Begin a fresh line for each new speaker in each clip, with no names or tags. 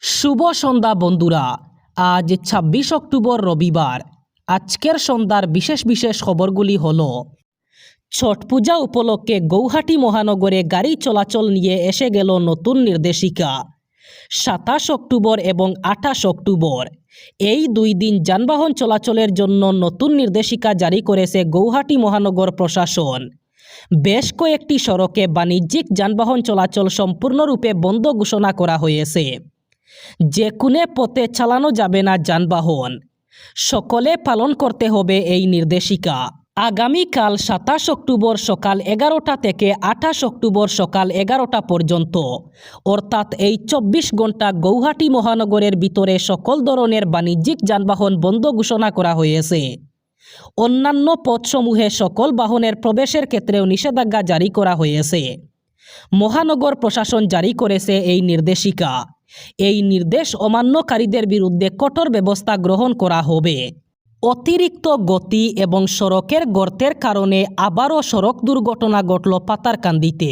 শুভ সন্ধ্যা বন্ধুরা। আজ ২৬ অক্টোবর রবিবার। আজকের সন্ধ্যার বিশেষ বিশেষ খবরগুলি হলো, ছট পূজা উপলক্ষে গৌহাটি মহানগরে গাড়ি চলাচল নিয়ে এসে গেল নতুন নির্দেশিকা। ২৭ অক্টোবর এবং ২৮ অক্টোবর এই দুই দিন যানবাহন চলাচলের জন্য নতুন নির্দেশিকা জারি করেছে গৌহাটি মহানগর প্রশাসন। বেশ কয়েকটি সড়কে বাণিজ্যিক যানবাহন চলাচল সম্পূর্ণরূপে বন্ধ ঘোষণা করা হয়েছে। যে কোনো পথে চালানো যাবে না যানবাহন। সকলে পালন করতে হবে এই নির্দেশিকা। আগামীকাল ২৭ অক্টোবর সকাল ১১টা থেকে ২৮ অক্টোবর সকাল ১১টা পর্যন্ত, অর্থাৎ এই ২৪ ঘন্টা গৌহাটি মহানগরের ভিতরে সকল ধরনের বাণিজ্যিক যানবাহন বন্ধ ঘোষণা করা হয়েছে। অন্যান্য পথসমূহে সকল বাহনের প্রবেশের ক্ষেত্রেও নিষেধাজ্ঞা জারি করা হয়েছে। মহানগর প্রশাসন জারি করেছে এই নির্দেশিকা। এই নির্দেশ অমান্যকারীদের বিরুদ্ধে কঠোর ব্যবস্থা গ্রহণ করা হবে। অতিরিক্ত গতি এবং সড়কের গর্তের কারণে আবারও সড়ক দুর্ঘটনা ঘটল পাতারকান্দিতে।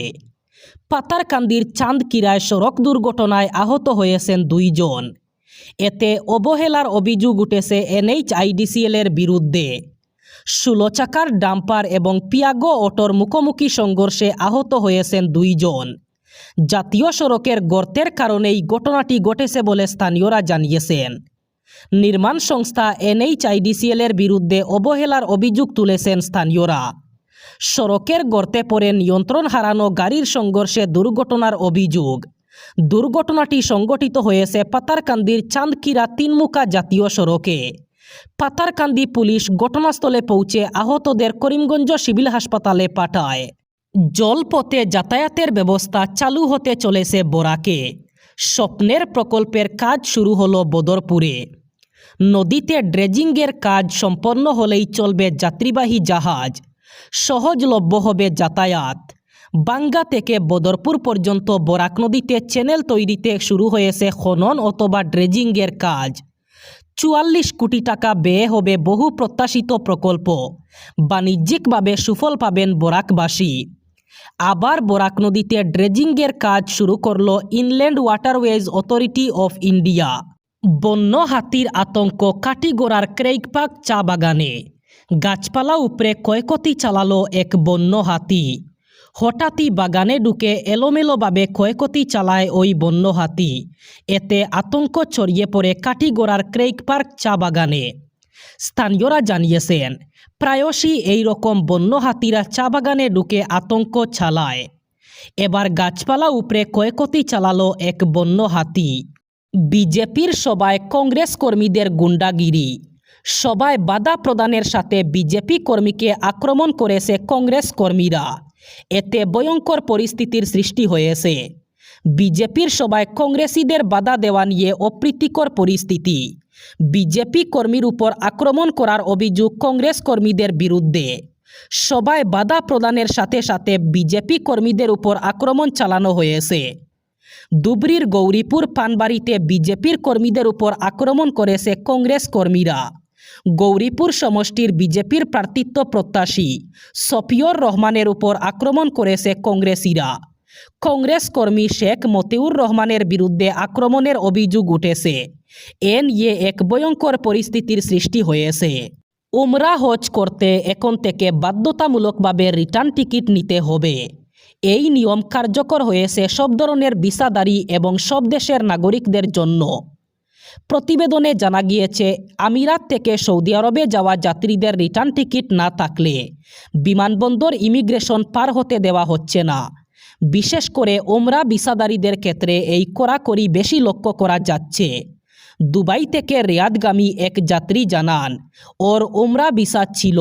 পাতারকান্দির চাঁদকিরায় সড়ক দুর্ঘটনায় আহত হয়েছেন ২ জন। এতে অবহেলার অভিযোগ উঠেছে NHIDCL-এর বিরুদ্ধে। ১৬ চাকার ডাম্পার এবং পিয়াগো অটোর মুখোমুখি সংঘর্ষে আহত হয়েছেন ২ জন। জাতীয় সড়কের গর্তের কারণেই ঘটনাটি ঘটেছে বলে স্থানীয়রা জানিয়েছেন। নির্মাণ সংস্থা NHIDCL-এর বিরুদ্ধে অবহেলার অভিযোগ তুলেছেন স্থানীয়রা। সড়কের গর্তে পড়ে নিয়ন্ত্রণ হারানো গাড়ির সংঘর্ষে দুর্ঘটনার অভিযোগ। দুর্ঘটনাটি সংঘটিত হয়েছে পাতারকান্দির চাঁদকিরা তিনমুখা জাতীয় সড়কে। পাতারকান্দি পুলিশ ঘটনাস্থলে পৌঁছে আহতদের করিমগঞ্জ সিভিল হাসপাতালে পাঠায়। জলপথে যাতায়াতের ব্যবস্থা চালু হতে চলেছে বরাকে। স্বপ্নের প্রকল্পের কাজ শুরু হলো বদরপুরে। নদীতে ড্রেজিংয়ের কাজ সম্পন্ন হলেই চলবে যাত্রীবাহী জাহাজ। সহজলভ্য হবে যাতায়াত। বাঙ্গা থেকে বদরপুর পর্যন্ত বরাক নদীতে চ্যানেল তৈরিতে শুরু হয়েছে খনন অথবা ড্রেজিংয়ের কাজ। ৪৪ কোটি টাকা ব্যয় হবে বহু প্রত্যাশিত প্রকল্প। বাণিজ্যিকভাবে সুফল পাবেন বরাকবাসী। আবার বরাক নদীতে ড্রেজিংয়ের কাজ শুরু করল inland waterways authority of India. বন্য হাতির আতঙ্ক কাটিগড়ার ক্রেইগপার্ক চা বাগানে। গাছপালা উপড়ে ক্ষয়ক্ষতি চালালো এক বন্য হাতি। হঠাৎই বাগানে ঢুকে এলোমেলোভাবে ক্ষয়ক্ষতি চালায় ওই বন্য হাতি। এতে আতঙ্ক ছড়িয়ে পড়ে কাটিগড়ার ক্রেইগপার্ক চা বাগানে। স্থানীয়রা জানিয়েছেন, প্রায়শই এই রকম বন্য হাতিরা চা বাগানে ঢুকে আতঙ্ক ছড়ায়। এবার গাছপালা উপড়ে ক্ষয়ক্ষতি চালালো এক বন্য হাতি। বিজেপির সভায় কংগ্রেস কর্মীদের গুন্ডাগিরি। সভায় বাধা প্রদানের সাথে বিজেপি কর্মীকে আক্রমণ করেছে কংগ্রেস কর্মীরা। এতে ভয়ঙ্কর পরিস্থিতির সৃষ্টি হয়েছে। বিজেপির সভায় কংগ্রেসীদের বাধা দেওয়া নিয়ে অপ্রীতিকর পরিস্থিতি। বিজেপি কর্মীর উপর আক্রমণ করার অভিযোগ কংগ্রেস কর্মীদের বিরুদ্ধে। সভায় বাধা প্রদানের সাথে সাথে বিজেপি কর্মীদের উপর আক্রমণ চালানো হয়েছে। ধুবড়ীর গৌরীপুর পানবাড়িতে বিজেপির কর্মীদের উপর আক্রমণ করেছে কংগ্রেস কর্মীরা। গৌরীপুর সমষ্টির বিজেপির প্রার্থিত্ব প্রত্যাশী সফিউর রহমানের উপর আক্রমণ করেছে কংগ্রেসীরা। কংগ্রেস কর্মী শেখ মতিউর রহমানের বিরুদ্ধে আক্রমণের অভিযোগ উঠেছে। এ নিয়ে এক ভয়ঙ্কর পরিস্থিতির সৃষ্টি হয়েছে। উমরা হজ করতে এখন থেকে বাধ্যতামূলকভাবে রিটার্ন টিকিট নিতে হবে। এই নিয়ম কার্যকর হয়েছে সব ধরনের ভিসাধারী এবং সব দেশের নাগরিকদের জন্য। প্রতিবেদনে জানা গিয়েছে, আমিরাত থেকে সৌদি আরবে যাওয়া যাত্রীদের রিটার্ন টিকিট না থাকলে বিমানবন্দর ইমিগ্রেশন পার হতে দেওয়া হচ্ছে না। বিশেষ করে উমরা ভিসাধারীদের ক্ষেত্রে এই কড়াকড়ি বেশি লক্ষ্য করা যাচ্ছে। দুবাই থেকে রিয়াদগামী এক যাত্রী জানান, ওর উমরা ভিসা ছিল।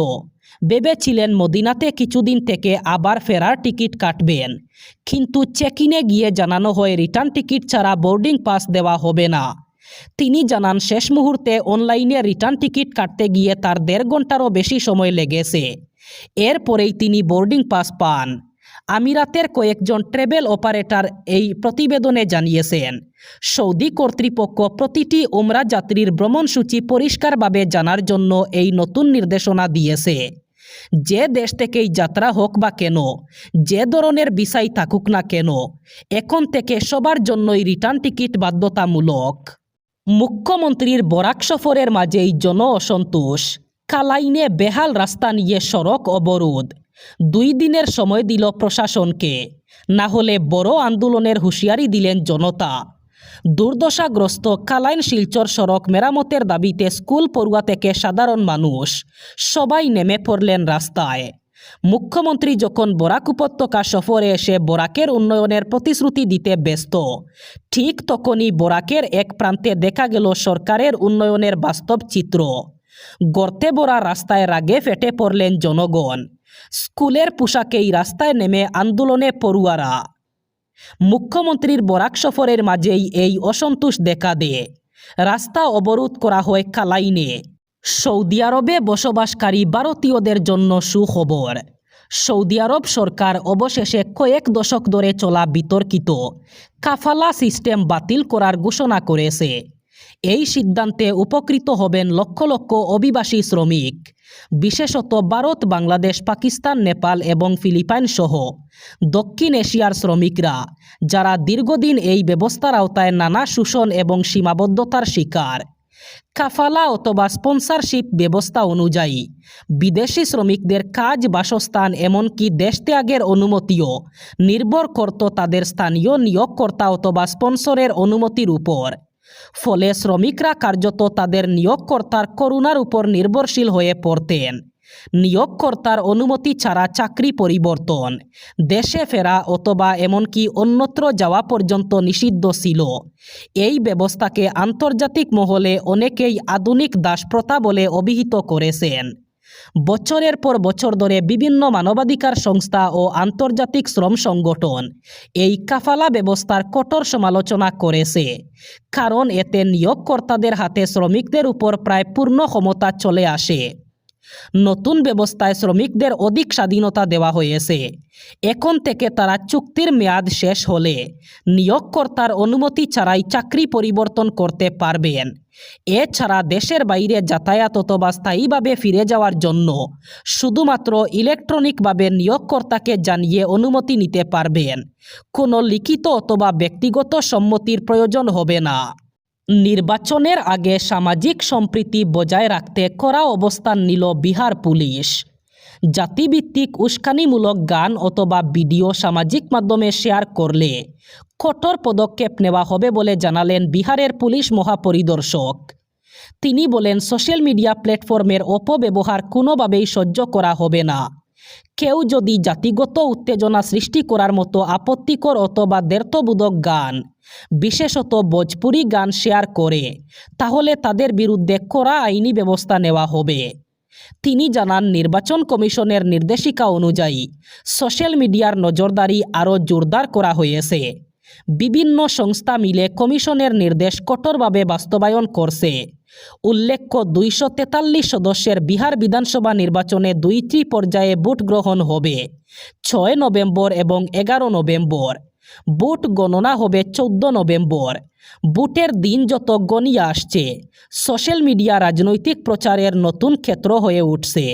ভেবেছিলেন মদিনাতে কিছুদিন থেকে আবার ফেরার টিকিট কাটবেন, কিন্তু চেক-ইনে গিয়ে জানানো হয় রিটার্ন টিকিট ছাড়া বোর্ডিং পাস দেওয়া হবে না। তিনি জানান, শেষ মুহূর্তে অনলাইনে রিটার্ন টিকিট কাটতে গিয়ে তার ১.৫ ঘন্টারও বেশি সময় লেগেছে। এরপরেই তিনি বোর্ডিং পাস পান। আমিরাতের কয়েকজন ট্রাভেল অপারেটর এই প্রতিবেদনে জানিয়েছেন, সৌদি কর্তৃপক্ষ প্রতিটি উমরা যাত্রীর ভ্রমণসূচি পরিষ্কারভাবে জানার জন্য এই নতুন নির্দেশনা দিয়েছে। যে দেশ থেকেই যাত্রা হোক বা কেন, যে ধরনের ভিসাই থাকুক না কেন, এখন থেকে সবার জন্যই রিটার্ন টিকিট বাধ্যতামূলক। মুখ্যমন্ত্রীর বরাক সফরের মাঝেই জন অসন্তোষ। কালাইনে বেহাল রাস্তা নিয়ে সড়ক অবরোধ। 2 দিনের সময় দিল প্রশাসনকে, না হলে বড় আন্দোলনের হুঁশিয়ারি দিলেন জনতা। দুর্দশাগ্রস্ত কালাইন শিলচর সড়ক মেরামতের দাবিতে স্কুল পড়ুয়া থেকে সাধারণ মানুষ সবাই নেমে পড়লেন রাস্তায়। মুখ্যমন্ত্রী যখন বরাক উপত্যকা সফরে এসে বরাকের উন্নয়নের প্রতিশ্রুতি দিতে ব্যস্ত, ঠিক তখনই বরাকের এক প্রান্তে দেখা গেল সরকারের উন্নয়নের বাস্তব চিত্র। গর্তে ভরা রাস্তায় রাগে ফেটে পড়লেন জনগণ। স্কুলের পোশাকেই রাস্তায় নেমে আন্দোলনে পড়ুয়ারা। মুখ্যমন্ত্রীর বরাক সফরের মাঝেই এই অসন্তোষ দেখা দেয়। রাস্তা অবরোধ করা হয় কালাইনে। সৌদি আরবে বসবাসকারী ভারতীয়দের জন্য সুখবর। সৌদি আরব সরকার অবশেষে কয়েক দশক ধরে চলা বিতর্কিত কাফালা সিস্টেম বাতিল করার ঘোষণা করেছে। এই সিদ্ধান্তে উপকৃত হবেন লক্ষ লক্ষ অভিবাসী শ্রমিক, বিশেষত ভারত, বাংলাদেশ, পাকিস্তান, নেপাল এবং ফিলিপাইন সহ দক্ষিণ এশিয়ার শ্রমিকরা, যারা দীর্ঘদিন এই ব্যবস্থার আওতায় নানা শোষণ এবং সীমাবদ্ধতার শিকার। কাফালা অথবা স্পন্সরশিপ ব্যবস্থা অনুযায়ী বিদেশি শ্রমিকদের কাজ, বাসস্থান, এমনকি দেশ ত্যাগের অনুমতিও নির্ভর করত তাদের স্থানীয় নিয়োগকর্তা অথবা স্পন্সরের অনুমতির উপর। ফলে শ্রমিকরা কার্যত তাদের নিয়োগকর্তার করুণার উপর নির্ভরশীল হয়ে পড়তেন। নিয়োগকর্তার অনুমতি ছাড়া চাকরি পরিবর্তন, দেশে ফেরা অথবা এমনকি অন্যত্র যাওয়া পর্যন্ত নিষিদ্ধ ছিল। এই ব্যবস্থাকে আন্তর্জাতিক মহলে অনেকেই আধুনিক দাসপ্রথা বলে অভিহিত করেছেন। বছরের পর বছর ধরে বিভিন্ন মানবাধিকার সংস্থা ও আন্তর্জাতিক শ্রম সংগঠন এই কাফালা ব্যবস্থার কঠোর সমালোচনা করেছে, কারণ এতে নিয়োগকর্তাদের হাতে শ্রমিকদের উপর প্রায় পূর্ণ ক্ষমতা চলে আসে। নতুন ব্যবস্থায় শ্রমিকদের অধিক স্বাধীনতা দেওয়া হয়েছে। এখন থেকে তারা চুক্তির মেয়াদ শেষ হলে নিয়োগকর্তার অনুমতি ছাড়াই চাকরি পরিবর্তন করতে পারবেন। এছাড়া দেশের বাইরে যাতায়াত অথবা স্থায়ীভাবে ফিরে যাওয়ার জন্য শুধুমাত্র ইলেকট্রনিকভাবে নিয়োগকর্তাকে জানিয়ে অনুমতি নিতে পারবেন। কোনো লিখিত অথবা ব্যক্তিগত সম্মতির প্রয়োজন হবে না। নির্বাচনের আগে সামাজিক সম্প্রীতি বজায় রাখতে কড়া অবস্থান নিল বিহার পুলিশ। জাতিভিত্তিক উস্কানিমূলক গান অথবা ভিডিও সামাজিক মাধ্যমে শেয়ার করলে কঠোর পদক্ষেপ নেওয়া হবে বলে জানালেন বিহারের পুলিশ মহাপরিদর্শক। তিনি বলেন, সোশ্যাল মিডিয়া প্ল্যাটফর্মের অপব্যবহার কোনোভাবেই সহ্য করা হবে না। কেউ যদি জাতিগত উত্তেজনা সৃষ্টি করার মতো আপত্তিকর অথবা দ্ব্যর্থবোধক গান, বিশেষত ভোজপুরি গান শেয়ার করে, তাহলে তাদের বিরুদ্ধে কড়া আইনি ব্যবস্থা নেওয়া হবে। তিনি জানান, নির্বাচন কমিশনের নির্দেশিকা অনুযায়ী সোশ্যাল মিডিয়ার নজরদারি আরও জোরদার করা হয়েছে। বিভিন্ন সংস্থা মিলে কমিশনের নির্দেশ কঠোরভাবে বাস্তবায়ন করছে। উল্লেখ্য, 243 সদস্যের বিহার বিধানসভা নির্বাচনে 2টি পর্যায়ে ভোট গ্রহণ হবে, 6 নভেম্বর এবং 11 নভেম্বর। ভোট গণনা হবে 14 নভেম্বর। ভোটের দিন যত গনিয়ে আসছে, সোশ্যাল মিডিয়া রাজনৈতিক প্রচারের নতুন ক্ষেত্র হয়ে উঠছে।